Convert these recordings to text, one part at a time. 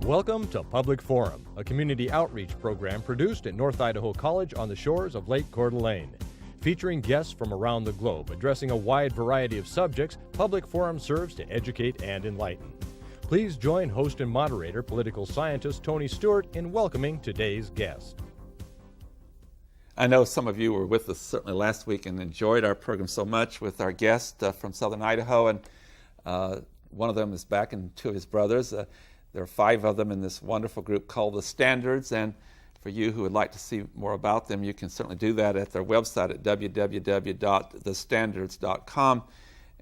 Welcome to Public Forum, a community outreach program produced at North Idaho College on the shores of Lake Coeur d'Alene. Featuring guests from around the globe addressing a wide variety of subjects, Public Forum serves to educate and enlighten. Please join host and moderator, political scientist Tony Stewart, in welcoming today's guest. I know some of you were with us certainly last week and enjoyed our program so much with our guest from Southern Idaho, and one of them is back, and two of his brothers. There are 5 of them in this wonderful group called The Standards, and for you who would like to see more about them, you can certainly do that at their website at www.thestandards.com.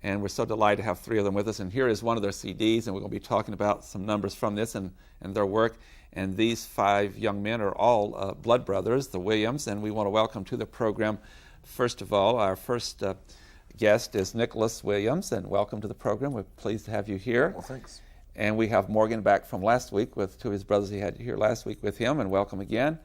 And we're so delighted to have 3 of them with us. And here is one of their CDs, and we're going to be talking about some numbers from this and their work. And these 5 young men are all blood brothers, the Williams, and we want to welcome to the program, first of all, our first guest is Nicholas Williams, and welcome to the program. We're pleased to have you here. Well, thanks. And we have Morgan back from last week with 2 of his brothers. He had here last week with him, and welcome again.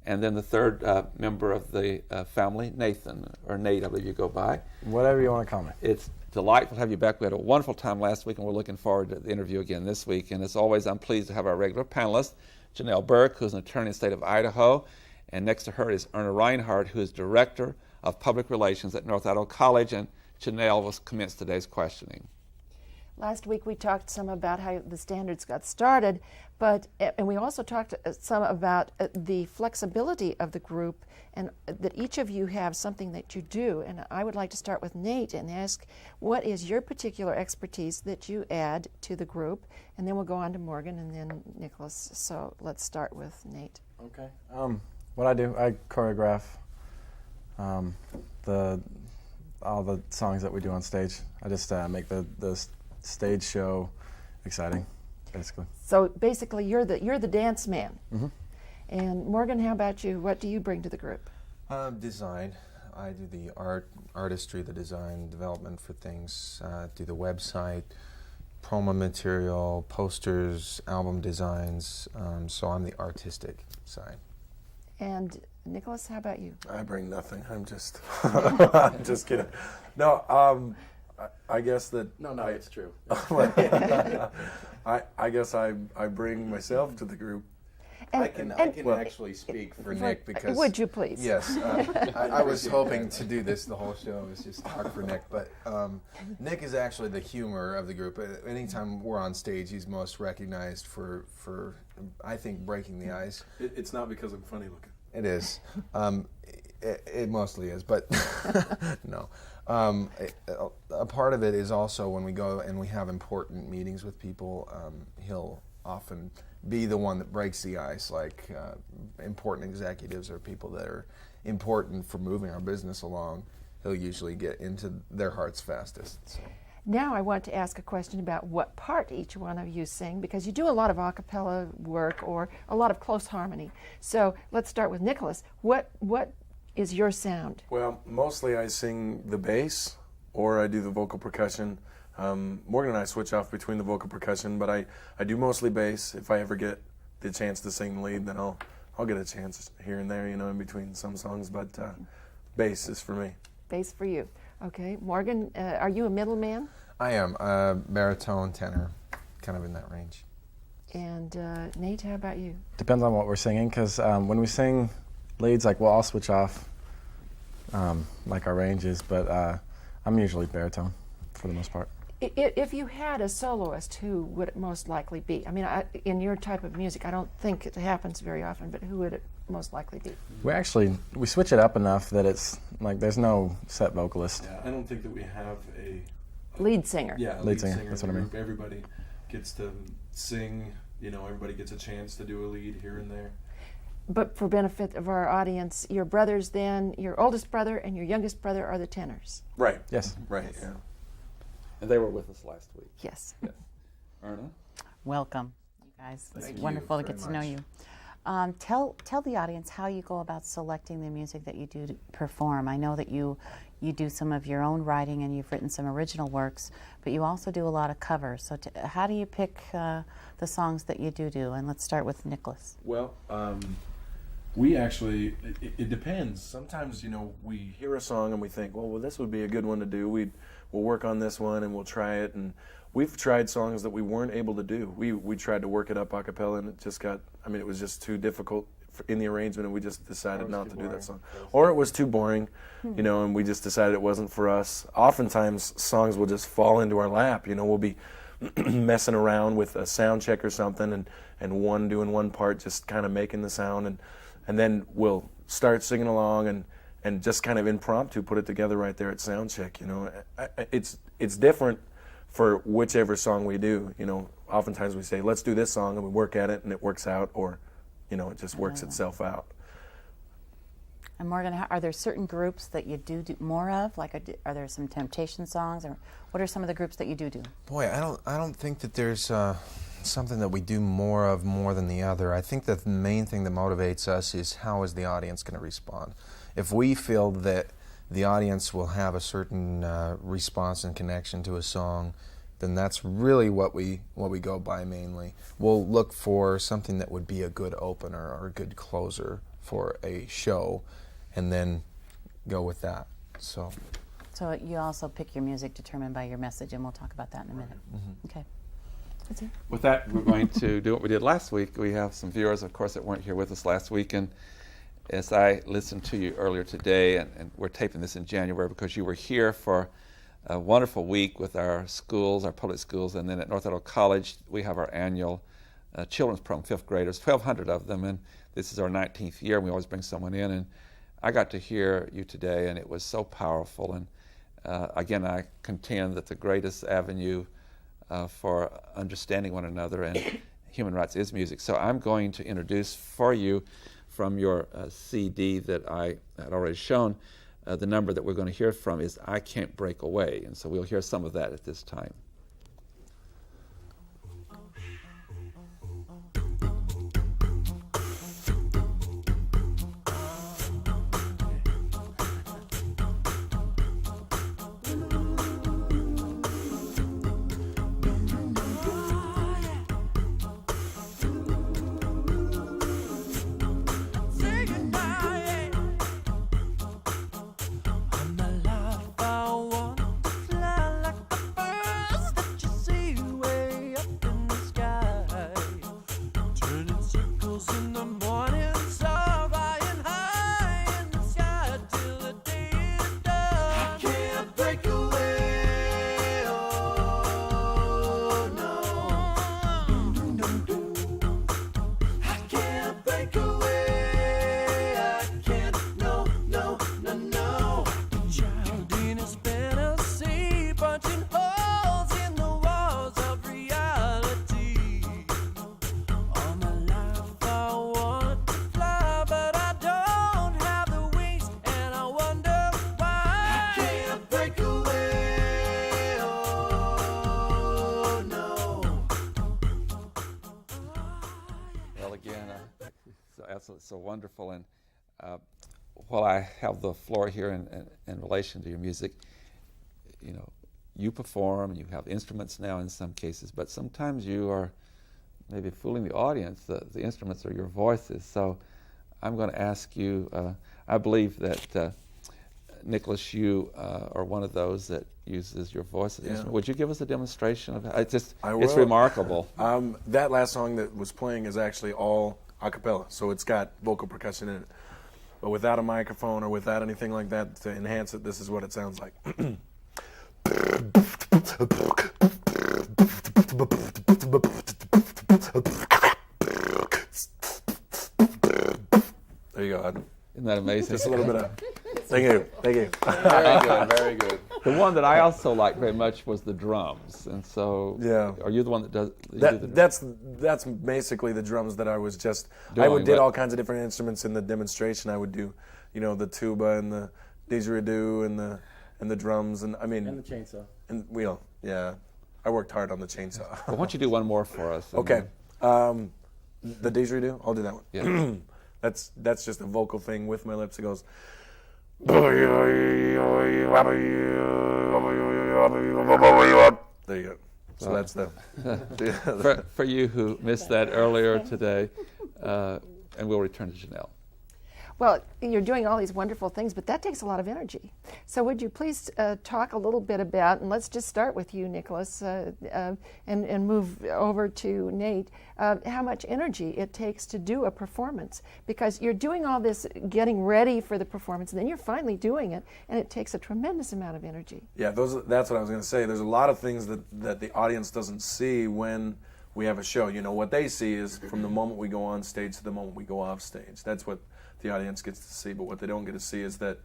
And then the third member of the family, Nathan, or Nate, I believe you go by. Whatever you want to call me. It's delightful to have you back. We had a wonderful time last week, and we're looking forward to the interview again this week. And as always, I'm pleased to have our regular panelist, Janelle Burke, who's an attorney in the state of Idaho. And next to her is Erna Reinhardt, who is Director of Public Relations at North Idaho College. And Janelle will commence today's questioning. Last week we talked some about how the standards got started, and we also talked some about the flexibility of the group, and that each of you have something that you do. And I would like to start with Nate and ask, what is your particular expertise that you add to the group? And then we'll go on to Morgan and then Nicholas. So let's start with Nate. Okay. What I do, I choreograph all the songs that we do on stage. I just make the stage show exciting, basically. So basically, you're the dance man. Mm-hmm. And Morgan, how about you? What do you bring to the group? Design. I do the artistry, the design development for things. Do the website, promo material, posters, album designs. So I'm the artistic side. And Nicholas, how about you? I bring nothing. I'm just, I'm just kidding. No, I guess that. No, it's true. I guess I bring myself to the group. I can actually speak for Nick because. Would you please? Yes, I was hoping to do this the whole show. It's just talk for Nick, but Nick is actually the humor of the group. Anytime we're on stage, he's most recognized for I think breaking the ice. It's not because I'm funny looking. It is. It mostly is, but no. A part of it is also when we go and we have important meetings with people, he'll often be the one that breaks the ice, like important executives or people that are important for moving our business along. He'll usually get into their hearts fastest. So. Now I want to ask a question about what part each one of you sing, because you do a lot of a cappella work or a lot of close harmony. So let's start with Nicholas. What is your sound? Well, mostly I sing the bass or I do the vocal percussion. Morgan and I switch off between the vocal percussion, but I do mostly bass. If I ever get the chance to sing the lead, then I'll get a chance here and there, in between some songs, but bass is for me. Bass for you. Okay. Morgan, are you a middleman? I am. Baritone, tenor, kind of in that range. And Nate, how about you? Depends on what we're singing, because when we sing leads, like, we'll all switch off like our ranges, but I'm usually baritone for the most part. If you had a soloist, who would it most likely be? I mean, in your type of music, I don't think it happens very often, but who would it most likely be? We switch it up enough that it's like there's no set vocalist. Yeah, I don't think that we have a lead singer. Yeah, lead singer. That's what I mean. Everybody gets to sing. Everybody gets a chance to do a lead here and there. But for benefit of our audience, your brothers then, your oldest brother and your youngest brother are the tenors. Right. Yes. Right. Yeah. And they were with us last week. Yes. Erna? Welcome, you guys. It's Thank wonderful you to get to very know much. you. Tell the audience how you go about selecting the music that you do to perform. I know that you do some of your own writing and you've written some original works, but you also do a lot of covers. So how do you pick the songs that you do? And let's start with Nicholas. Well, we actually, it depends. Sometimes, we hear a song and we think, well, this would be a good one to do. We'll work on this one and we'll try it. we've tried songs that we weren't able to do. We tried to work it up a cappella, and it just got, I mean, it was just too difficult in the arrangement, and we just decided not to do that song. Or it was too boring, you know, and we just decided it wasn't for us. Oftentimes, songs will just fall into our lap, you know, we'll be messing around with a sound check or something, and one doing one part, just kind of making the sound, and then we'll start singing along and just kind of impromptu put it together right there at sound check, you know. It's different for whichever song we do, you know. Oftentimes we say, let's do this song, and we work at it, and it works out, or, you know, it just works itself out. And Morgan, are there certain groups that you do more of? Like, are there some Temptation songs, or what are some of the groups that you do? Boy, I don't think that there's something that we do more than the other. I think that the main thing that motivates us is how is the audience going to respond. If we feel that the audience will have a certain response and connection to a song, then that's really what we go by mainly. We'll look for something that would be a good opener or a good closer for a show, and then go with that. So you also pick your music determined by your message, and we'll talk about that in a minute. Mm-hmm. Okay. That's it. With that, we're going to do what we did last week. We have some viewers, of course, that weren't here with us last week, and as I listened to you earlier today, and we're taping this in January because you were here for a wonderful week with our schools, our public schools, and then at North Idaho College, we have our annual children's program, 5th graders, 1,200 of them, and this is our 19th year, and we always bring someone in, and I got to hear you today, and it was so powerful, and again, I contend that the greatest avenue for understanding one another and human rights is music. So I'm going to introduce for you from your CD that I had already shown, the number that we're going to hear from is I Can't Break Away, and so we'll hear some of that at this time. So wonderful, and while I have the floor here in relation to your music, you know, you perform, you have instruments now in some cases, but sometimes you are maybe fooling the audience. The instruments are your voices. So I'm going to ask you, I believe that Nicholas, you are one of those that uses your voice as an instrument. Would you give us a demonstration of it? It's remarkable. That last song that was playing is actually all a cappella, so it's got vocal percussion in it. But without a microphone or without anything like that to enhance it, this is what it sounds like. There you go. Isn't that amazing? Just a little bit of. Thank you. Very good, very good. The one that I also liked very much was the drums, and so are you the one that does? That's basically the drums that I was just. Did all kinds of different instruments in the demonstration. I would do, you know, the tuba and the didgeridoo and the drums and and the chainsaw. And I worked hard on the chainsaw. Well, why don't you do one more for us? Okay, the didgeridoo. I'll do that one. Yeah. That's just a vocal thing with my lips. It goes. There you go. So that's the. For you who missed that earlier today, and we'll return to Janelle. Well, you're doing all these wonderful things, but that takes a lot of energy. So would you please talk a little bit about, and let's just start with you, Nicholas, and move over to Nate, how much energy it takes to do a performance. Because you're doing all this getting ready for the performance, and then you're finally doing it, and it takes a tremendous amount of energy. Yeah, that's what I was going to say. There's a lot of things that the audience doesn't see when we have a show. You know, what they see is from the moment we go on stage to the moment we go off stage. That's what the audience gets to see. But what they don't get to see is that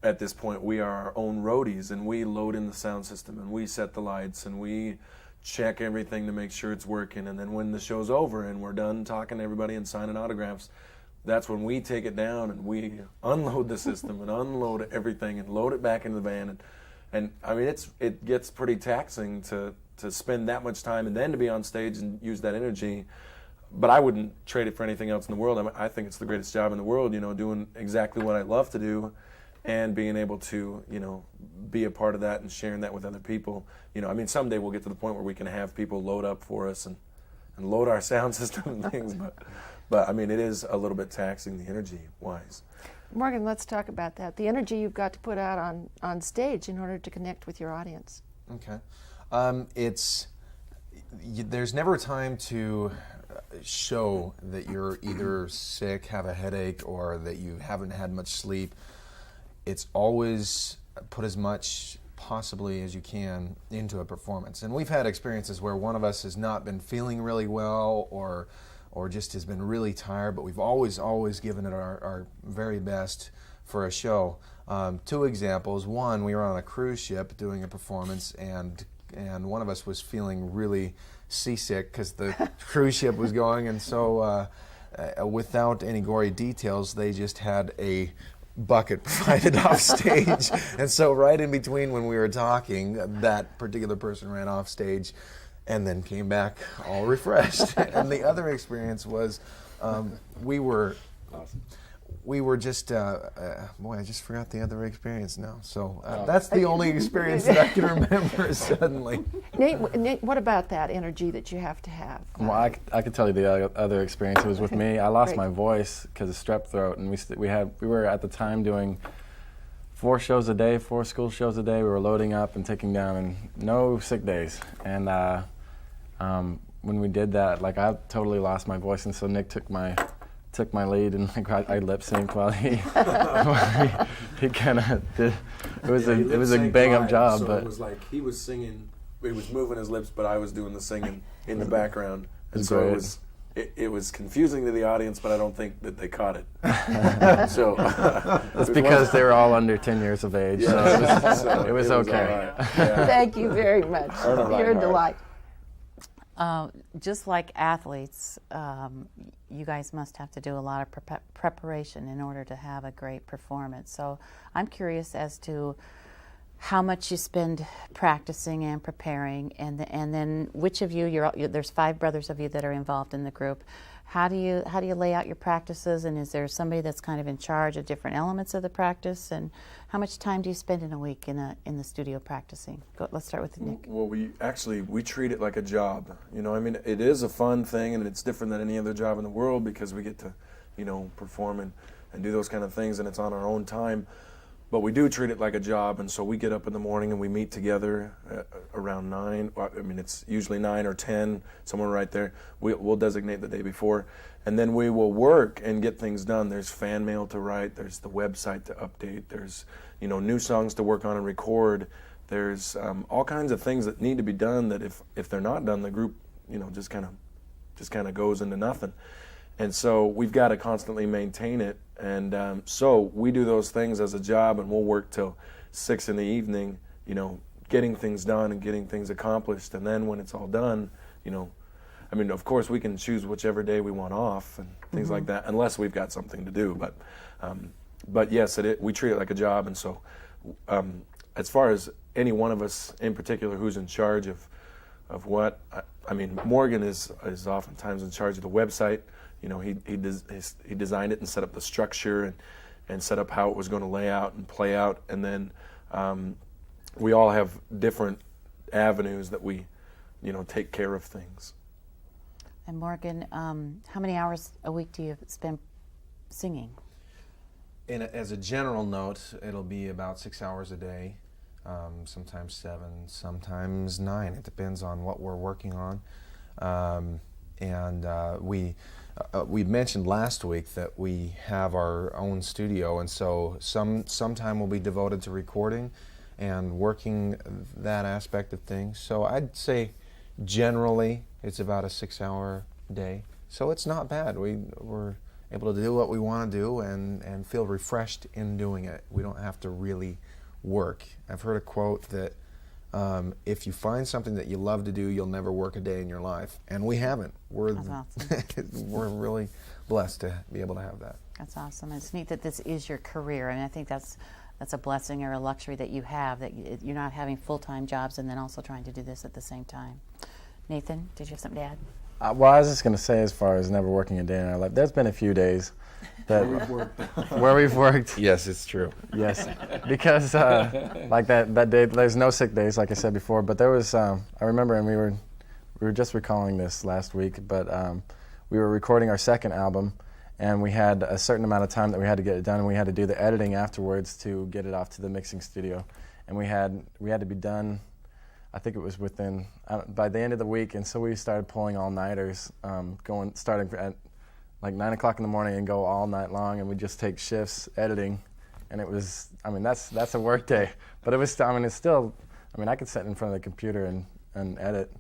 at this point we are our own roadies, and we load in the sound system, and we set the lights, and we check everything to make sure it's working. And then when the show's over and we're done talking to everybody and signing autographs, that's when we take it down and we unload the system and unload everything and load it back into the van. And I mean, it gets pretty taxing to spend that much time and then to be on stage and use that energy. But I wouldn't trade it for anything else in the world. I mean, I think it's the greatest job in the world, you know, doing exactly what I love to do and being able to, you know, be a part of that and sharing that with other people. You know, I mean, someday we'll get to the point where we can have people load up for us and load our sound system and things. But I mean, it is a little bit taxing, the energy-wise. Morgan, let's talk about that. The energy you've got to put out on stage in order to connect with your audience. Okay. There's never time to show that you're either sick, have a headache, or that you haven't had much sleep. It's always put as much possibly as you can into a performance. And we've had experiences where one of us has not been feeling really well or just has been really tired, but we've always given it our very best for a show. Two examples. One, we were on a cruise ship doing a performance, and one of us was feeling really seasick because the cruise ship was going, and so without any gory details, they just had a bucket provided off stage. And so right in between when we were talking, that particular person ran off stage and then came back all refreshed. And the other experience was we were just, boy, I just forgot the other experience now. So that's the only experience that I can remember suddenly. Nate, what about that energy that you have to have? Well, I could tell you the other experience. It was with me. I lost Great. my voice because of strep throat, and we were at the time doing 4 shows a day, 4 school shows a day. We were loading up and taking down, and no sick days. And when we did that, like, I totally lost my voice, and so Nick took my lead, and I lip synced while he kind of did. It was a bang up job, so but it was like he was singing, he was moving his lips, but I was doing the singing in the background, and so it was confusing to the audience, but I don't think that they caught it. So it's because they were all under 10 years of age, so it was okay. Right. Yeah. Thank you very much. You're a delight. Just like athletes, you guys must have to do a lot of preparation in order to have a great performance. So I'm curious as to how much you spend practicing and preparing, and then which of you, there's 5 brothers of you that are involved in the group. How do you lay out your practices, and is there somebody that's kind of in charge of different elements of the practice, and how much time do you spend in a week in the studio practicing? Let's start with Nick. Well, we treat it like a job. You know, I mean, it is a fun thing, and it's different than any other job in the world because we get to, you know, perform and do those kind of things, and it's on our own time. But we do treat it like a job, and so we get up in the morning and we meet together around 9. Well, I mean, it's usually 9 or 10, somewhere right there. We'll designate the day before, and then we will work and get things done. There's fan mail to write. There's the website to update. There's, you know, new songs to work on and record. There's all kinds of things that need to be done that if they're not done, the group, you know, just kind of goes into nothing. And so we've got to constantly maintain it. And so we do those things as a job, and we'll work till 6 in the evening, you know, getting things done and getting things accomplished. And then when it's all done, you know, I mean, of course, we can choose whichever day we want off and things like that, unless we've got something to do. But yes, we treat it like a job. And so as far as any one of us in particular who's in charge of what, I mean, Morgan is oftentimes in charge of the website. You know, he designed it and set up the structure and set up how it was going to lay out and play out. And then we all have different avenues that we, you know, take care of things. And Morgan, how many hours a week do you spend singing? as a general note, it'll be about 6 hours a day, sometimes 7, sometimes 9. It depends on what we're working on. We mentioned last week that we have our own studio, and so some time will be devoted to recording and working that aspect of things. So I'd say generally it's about a 6-hour day. So it's not bad. We're able to do what we want to do and feel refreshed in doing it. We don't have to really work. I've heard a quote that if you find something that you love to do, you'll never work a day in your life. And we haven't. That's awesome. We're really blessed to be able to have that. That's awesome. It's neat that this is your career, and I think that's a blessing or a luxury that you have, that you're not having full-time jobs and then also trying to do this at the same time. Nathan, did you have something to add? Well, I was just going to say, as far as never working a day in our life, there's been a few days that where we've worked. Yes, it's true. Yes, because like that day, there's no sick days, like I said before. But there was, I remember, and we were just recalling this last week, but we were recording our second album, and we had a certain amount of time that we had to get it done, and we had to do the editing afterwards to get it off to the mixing studio, and we had to be done. I think it was within by the end of the week, and so we started pulling all-nighters, starting at like 9 o'clock in the morning and go all night long, and we just take shifts editing, and it was, I mean, that's a work day, but it was, I mean, it's still, I mean, I could sit in front of the computer and edit,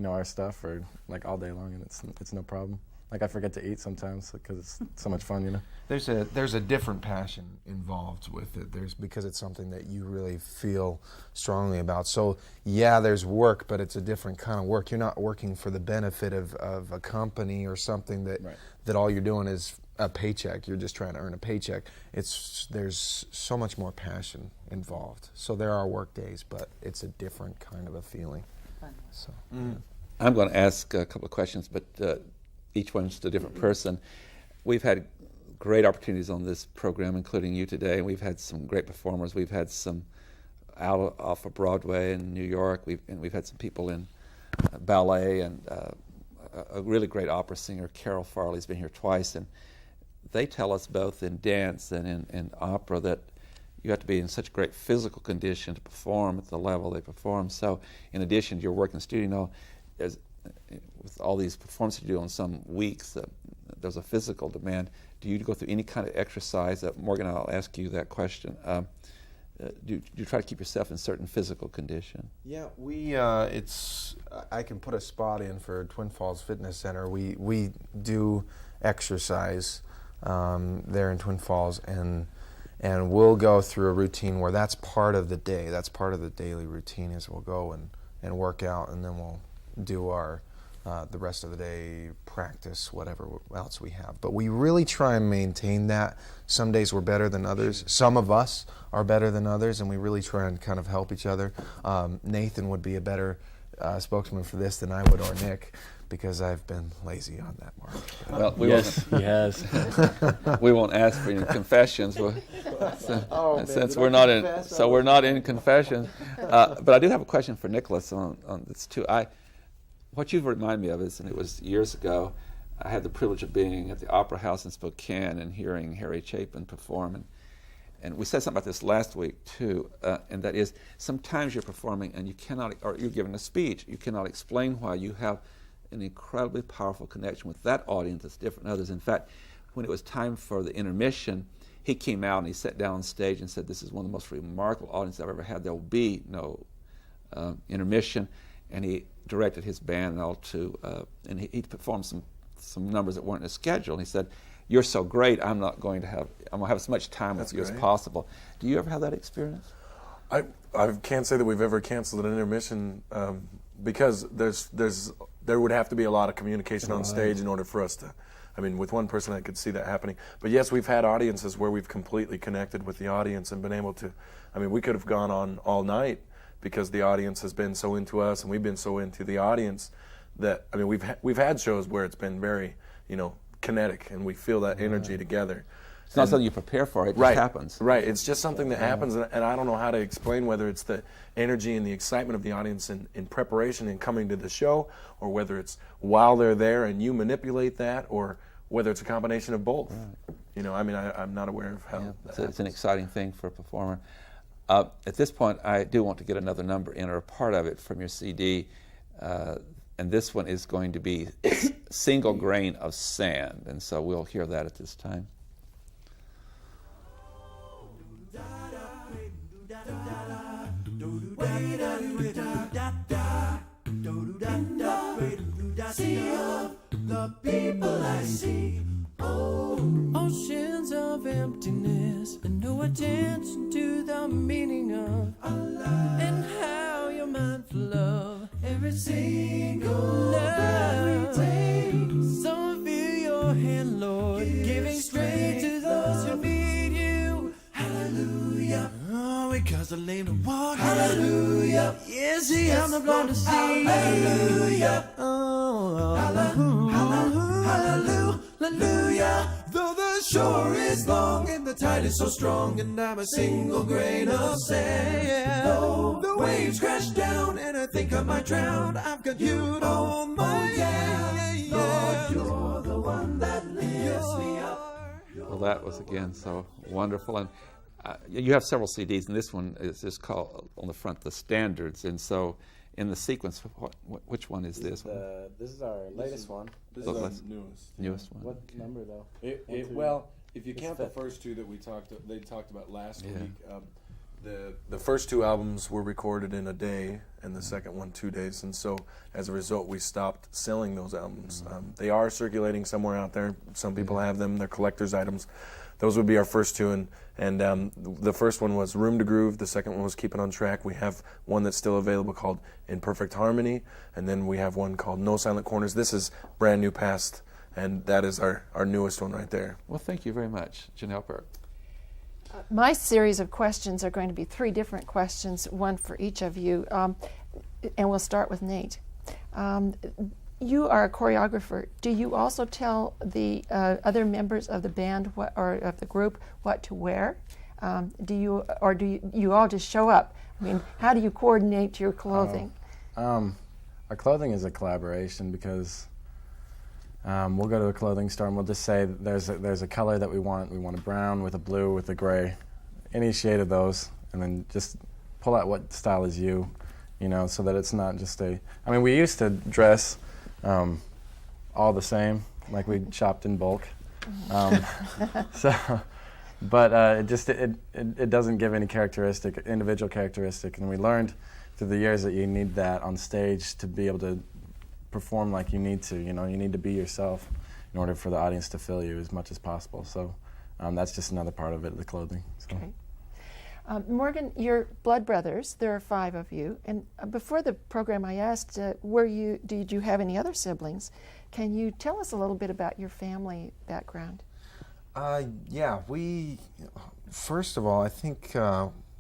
our stuff for like all day long, and it's no problem. Like, I forget to eat sometimes because it's so much fun, There's a different passion involved with it. Because it's something that you really feel strongly about. So yeah, there's work, but it's a different kind of work. You're not working for the benefit of a company or something that all you're doing is a paycheck. You're just trying to earn a paycheck. There's so much more passion involved. So there are work days, but it's a different kind of a feeling. So I'm going to ask a couple of questions, but each one's to a different person. We've had great opportunities on this program, including you today. We've had some great performers. We've had some out off of Broadway in New York. We've had some people in ballet, and a really great opera singer, Carol Farley's been here twice. And they tell us both in dance and in opera that you have to be in such great physical condition to perform at the level they perform. So in addition to your work in the studio, with all these performances you do on some weeks, there's a physical demand. Do you go through any kind of exercise? Morgan, I'll ask you that question. Do you try to keep yourself in certain physical condition? Yeah, I can put a spot in for Twin Falls Fitness Center. We do exercise there in Twin Falls, and we'll go through a routine where that's part of the day. That's part of the daily routine, is we'll go and work out, and then we'll do our the rest of the day practice, whatever else we have. But we really try and maintain that. Some days we're better than others. Some of us are better than others, and we really try and kind of help each other. Nathan would be a better spokesman for this than I would, or Nick, because I've been lazy on that mark. Well, he has. We won't ask for any confessions, since we're not in. So we're not in confessions. But I do have a question for Nicholas on this too. What you've reminded me of is, and it was years ago, I had the privilege of being at the Opera House in Spokane and hearing Harry Chapin perform. And we said something about this last week too, and that is, sometimes you're performing and you cannot, or you're giving a speech, you cannot explain why. You have an incredibly powerful connection with that audience that's different than others. In fact, when it was time for the intermission, he came out and he sat down on stage and said, "This is one of the most remarkable audiences I've ever had. There will be no intermission." And he directed his band and all to, and he performed some numbers that weren't in his schedule. And he said, "You're so great, I'm going to have as much time with you as possible." Do you ever have that experience? I can't say that we've ever canceled an intermission because there would have to be a lot of communication on stage in order for us to. I mean, with one person I could see that happening. But yes, we've had audiences where we've completely connected with the audience and been able to. I mean, we could have gone on all night because the audience has been so into us and we've been so into the audience that, I mean, we've had shows where it's been very, kinetic, and we feel that energy together. It's not something you prepare for, it just happens. Right, it's just something that happens, and I don't know how to explain whether it's the energy and the excitement of the audience in preparation and coming to the show, or whether it's while they're there and you manipulate that, or whether it's a combination of both. I'm not aware of how Yeah, that it's an happens. exciting thing for a performer. At this point, I do want to get another number in, or a part of it, from your CD. And this one is going to be Single Grain of Sand. And so we'll hear that at this time. Sea of the people I see. Oh, oceans of emptiness and no attention to the meaning of alive, and how you're mindful of every single love. So feel your hand, Lord, giving strength to those who need you. Hallelujah. Oh, because the lame to walk. Hallelujah. Yes, I'm the blind to see. Hallelujah. Oh, hallelujah. Hallelujah. Though the shore is long and the tide is so strong, and I'm a single grain of sand. Though the waves crash down and I think I might drown, I've got you to hold my hand. Lord, you're the one that lifts me up. Well, that was, again, so wonderful. And you have several CDs, and this one is just called, on the front, The Standards. And so in the sequence, which one is this one? This is our latest one. This The is our last- newest. Newest one. What number though? Well, if you It's count the fifth. first two that they talked about last Yeah. week, the first two albums were recorded in a day, and the second one 2 days. And so, as a result, we stopped selling those albums. They are circulating somewhere out there. Some people have them; they're collector's items. Those would be our first two, and the first one was Room to Groove. The second one was Keep It On Track. We have one that's still available called In Perfect Harmony, and then we have one called No Silent Corners. This is brand new past, and that is our newest one right there. Well, thank you very much, Janelle Burke. My series of questions are going to be 3 different questions, one for each of you, and we'll start with Nate. You are a choreographer. Do you also tell the other members of the band or of the group what to wear? Do you all just show up? I mean, how do you coordinate your clothing? Our clothing is a collaboration because we'll go to a clothing store and we'll just say there's a color that we want. We want a brown with a blue with a gray, any shade of those, and then just pull out what style is you, so that it's not just a. I mean, we used to dress all the same, like we shopped in bulk. But it doesn't give any individual characteristic, and we learned through the years that you need that on stage to be able to perform like you need to. You need to be yourself in order for the audience to feel you as much as possible. So that's just another part of it, the clothing. So. Okay. Morgan, you're blood brothers. There are 5 of you. And before the program, I asked, did you have any other siblings? Can you tell us a little bit about your family background? Yeah, first of all, I think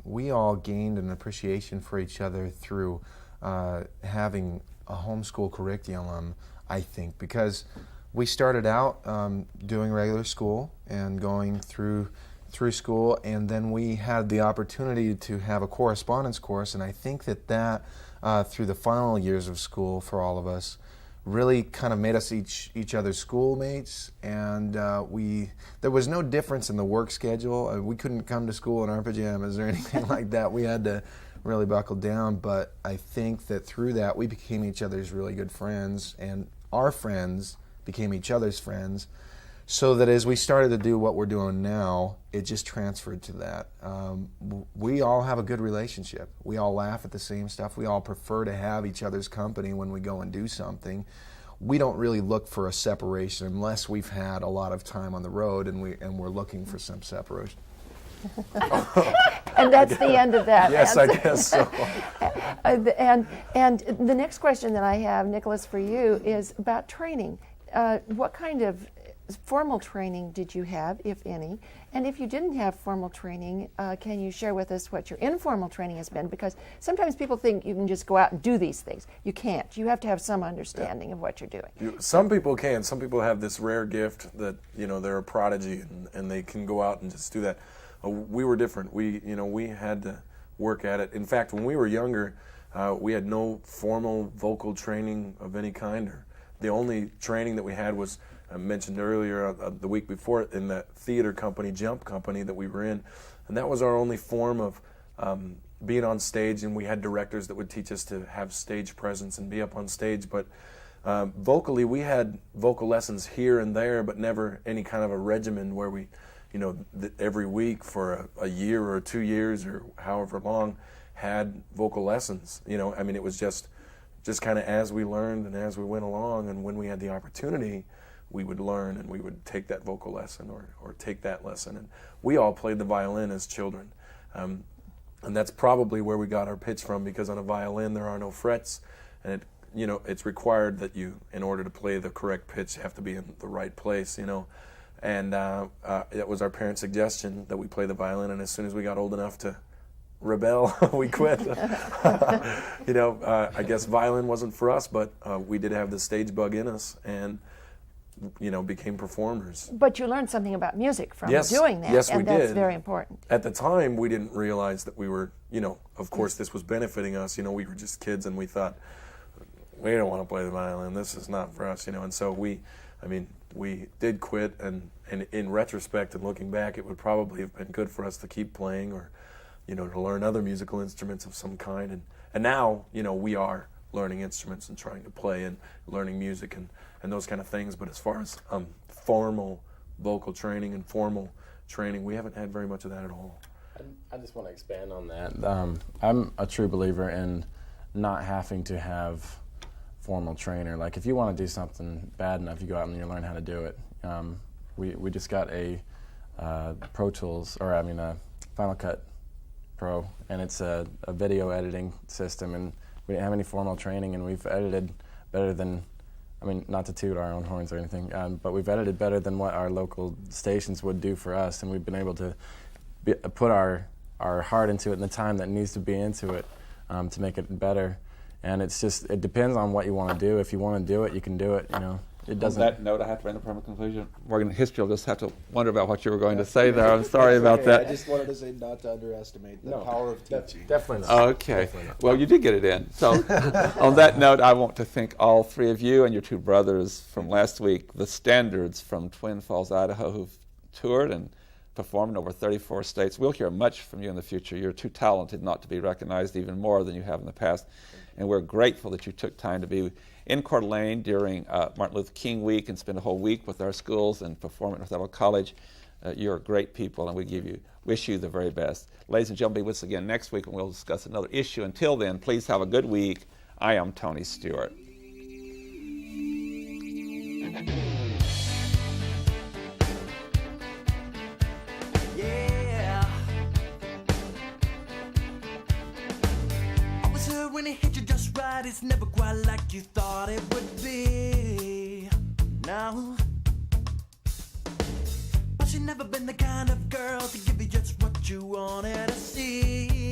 we all gained an appreciation for each other through having a homeschool curriculum, I think, because we started out doing regular school and going through school, and then we had the opportunity to have a correspondence course, and I think that through the final years of school for all of us really kind of made us each other's schoolmates, and there was no difference in the work schedule. We couldn't come to school in our pajamas or anything like that. We had to really buckle down, but I think that through that we became each other's really good friends, and our friends became each other's friends, so that as we started to do what we're doing now, it just transferred to that. We all have a good relationship. We all laugh at the same stuff. We all prefer to have each other's company when we go and do something. We don't really look for a separation unless we've had a lot of time on the road and we're looking for some separation. And that's the end of that. Yes, I guess so. And the next question that I have, Nicholas, for you is about training. What kind of formal training did you have, if any? And if you didn't have formal training, can you share with us what your informal training has been? Because sometimes people think you can just go out and do these things. You can't. You have to have some understanding of what you're doing. Some people can. Some people have this rare gift that, they're a prodigy and they can go out and just do that. We were different. We had to work at it. In fact, when we were younger, we had no formal vocal training of any kind. The only training that we had was I mentioned earlier the week before in that theater company, Jump Company, that we were in. And that was our only form of being on stage, and we had directors that would teach us to have stage presence and be up on stage. But vocally, we had vocal lessons here and there, but never any kind of a regimen where we, every week for a year or 2 years or however long had vocal lessons. It was just kind of as we learned and as we went along, and when we had the opportunity, we would learn and we would take that vocal lesson or take that lesson. And we all played the violin as children. And that's probably where we got our pitch from, because on a violin there are no frets, and it's required that you, in order to play the correct pitch, have to be in the right place, And it was our parents' suggestion that we play the violin, and as soon as we got old enough to rebel, we quit. I guess violin wasn't for us, but we did have the stage bug in us, and became performers. But you learned something about music from Yes. doing that, Yes, and we that's did. very important. At the time, we didn't realize that we were, of course this was benefiting us. We were just kids, and we thought, we don't want to play the violin, this is not for us, and so we did quit, and in retrospect and looking back, it would probably have been good for us to keep playing, or to learn other musical instruments of some kind, and now we are learning instruments and trying to play and learning music and those kind of things. But as far as formal vocal training and formal training, we haven't had very much of that at all. I just want to expand on that. I'm a true believer in not having to have formal trainer. Like, if you want to do something bad enough, you go out and you learn how to do it. We just got a Pro Tools, a Final Cut Pro, and it's a video editing system, and we didn't have any formal training, and we've edited better than, not to toot our own horns or anything, but we've edited better than what our local stations would do for us, and we've been able to put our heart into it and the time that needs to be into it to make it better. And it depends on what you want to do. If you want to do it, you can do it, It doesn't. On that note, I have to bring the perma conclusion. Morgan, history will just have to wonder about what you were going to say there. I'm sorry about that. I just wanted to say not to underestimate the power of teaching. Definitely not. Okay. Definitely not. Well, you did get it in. So on that note, I want to thank all three of you and your two brothers from last week, the Standards from Twin Falls, Idaho, who've toured and performed in over 34 states. We'll hear much from you in the future. You're too talented not to be recognized even more than you have in the past. And we're grateful that you took time to be in Coeur d'Alene during Martin Luther King week and spend a whole week with our schools and perform at North Idaho College. You're great people, and we wish you the very best. Ladies and gentlemen, be with us again next week, and we'll discuss another issue. Until then, please have a good week. I am Tony Stewart. When it hit you just right, it's never quite like you thought it would be. No, but she's never been the kind of girl to give you just what you wanted to see.